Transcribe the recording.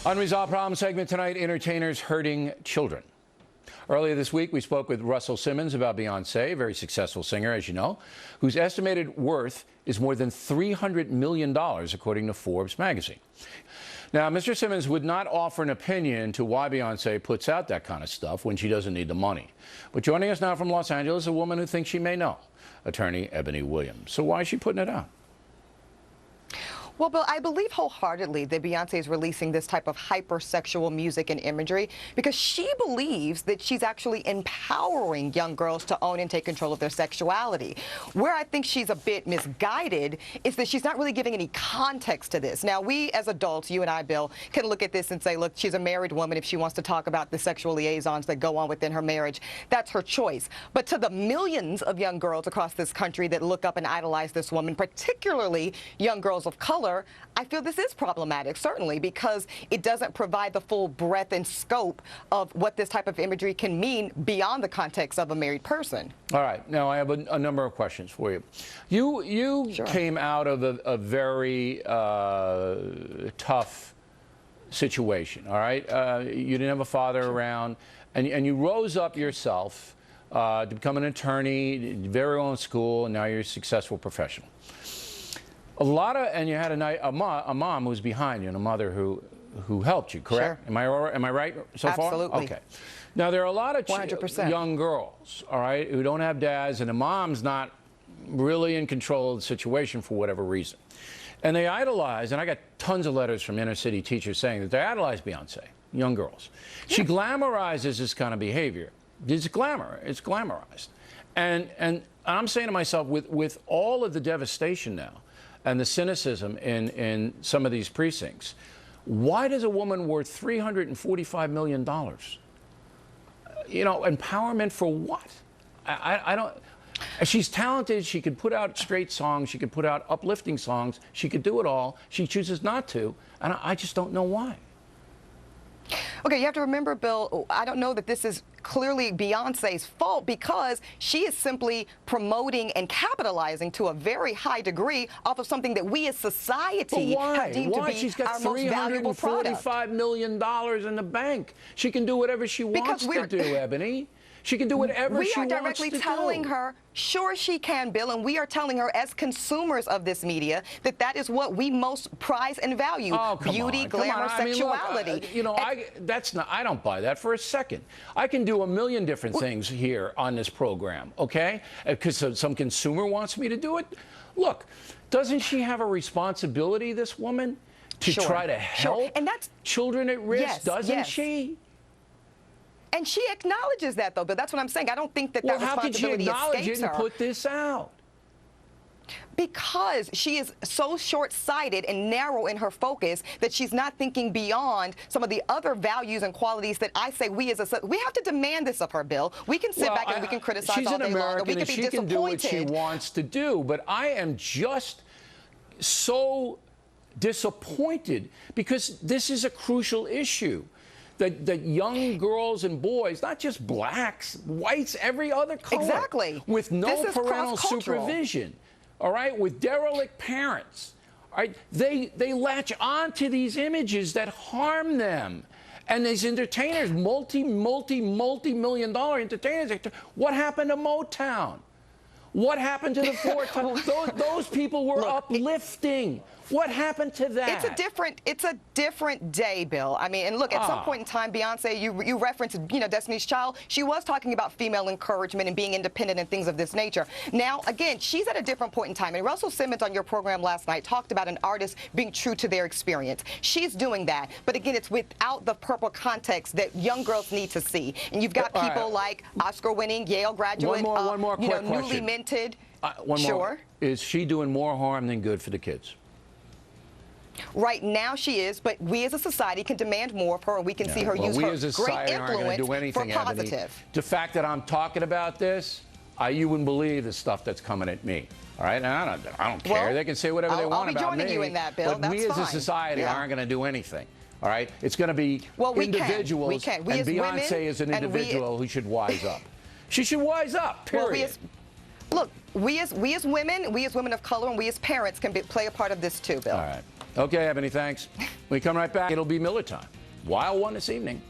Unresolved Problem segment tonight, entertainers hurting children. Earlier this week, we spoke with Russell Simmons about Beyoncé, a very successful singer, as you know, whose estimated worth is more than $300 million, according to Forbes magazine. Now, Mr. Simmons would not offer an opinion to why Beyoncé puts out that kind of stuff when she doesn't need the money. But joining us now from Los Angeles, a woman who thinks she may know, attorney EBONI Williams. So why is she putting it out? Well, Bill, I believe wholeheartedly that Beyoncé is releasing this type of hypersexual music and imagery because she believes that she's actually empowering young girls to own and take control of their sexuality. Where I think she's a bit misguided is that she's not really giving any context to this. Now, we as adults, you and I, Bill, can look at this and say, look, she's a married woman. If she wants to talk about the sexual liaisons that go on within her marriage, that's her choice. But to the millions of young girls across this country that look up and idolize this woman, particularly young girls of color, I feel this is problematic, certainly, because it doesn't provide the full breadth and scope of what this type of imagery can mean beyond the context of a married person. All right. Now, I have a number of questions for you. You Sure. came out of a very tough situation, all right? You didn't have a father around, and you rose up yourself to become an attorney, very well in school, and now you're a successful professional. And you had a mom who was behind you and a mother who helped you, correct? Sure. Am I right so far? Absolutely. Okay. Now, there are a lot of 100%. young girls, all right, who don't have dads, and the mom's not really in control of the situation for whatever reason. And they idolize, and I got tons of letters from inner city teachers saying that they idolize Beyoncé, young girls. Yeah. She glamorizes this kind of behavior. It's glamour. It's glamorized. And I'm saying to myself, with all of the devastation now, and the cynicism in some of these precincts, why does a woman worth $345 million? You know, empowerment for what? I don't. She's talented. She could put out straight songs. She could put out uplifting songs. She could do it all. She chooses not to, and I just don't know why. Okay, you have to remember, Bill, I don't know that this is clearly Beyoncé's fault because she is simply promoting and capitalizing to a very high degree off of something that we as society have deemed to be She's got our most valuable product. $345 million in the bank. She can do whatever she wants to do, EBONI. She can do whatever she wants to do. We are directly telling her, sure she can, Bill, and we are telling her as consumers of this media that that is what we most prize and value. Oh, beauty, glamour, sexuality. I mean, look, you know, I don't buy that for a second. I can do a million different things here on this program, okay? Because some consumer wants me to do it. Look, doesn't she have a responsibility, this woman, to try to help children at risk, doesn't she? And she acknowledges that, though, but that's what I'm saying. I don't think that that responsibility escapes her. How could she acknowledge it and put this out? Because she is so short-sighted and narrow in her focus that she's not thinking beyond some of the other values and qualities that I say we as we have to demand this of her, Bill. We can sit back and we can criticize all day long, and we can be disappointed. She can do what she wants to do, but I am just so disappointed because this is a crucial issue. That young girls and boys, not just blacks, whites, every other color, with no parental supervision, all right, with derelict parents, all right, they latch on to these images that harm them. And these entertainers, multi-million dollar entertainers, what happened to Motown? What happened to the those people were uplifting. What happened to that? It's a different day, Bill. I mean, and look, at some point in time, Beyoncé, you referenced, you know, Destiny's Child. She was talking about female encouragement and being independent and things of this nature. Now, again, she's at a different point in time. And Russell Simmons on your program last night talked about an artist being true to their experience. She's doing that. But again, it's without the purple context that young girls need to see. And you've got people like Oscar-winning Yale graduate, one more quick question. Newly minted. One more. Is she doing more harm than good for the kids? Right now she is, but we as a society can demand more of her, and we can see her use her great influence for positive. The fact that I'm talking about this, you wouldn't believe the stuff that's coming at me. All right, and I don't care. Well, they can say whatever they want about me. I'll be joining you in that, Bill. But we as a society aren't going to do anything. All right, it's going to be individuals. We can. And Beyonce is an individual who should wise up. She should wise up. Period. Look, we as women of color, and we as parents can play a part of this too, Bill. All right. Okay, EBONI, thanks. We come right back. It'll be Miller time. wild one this evening.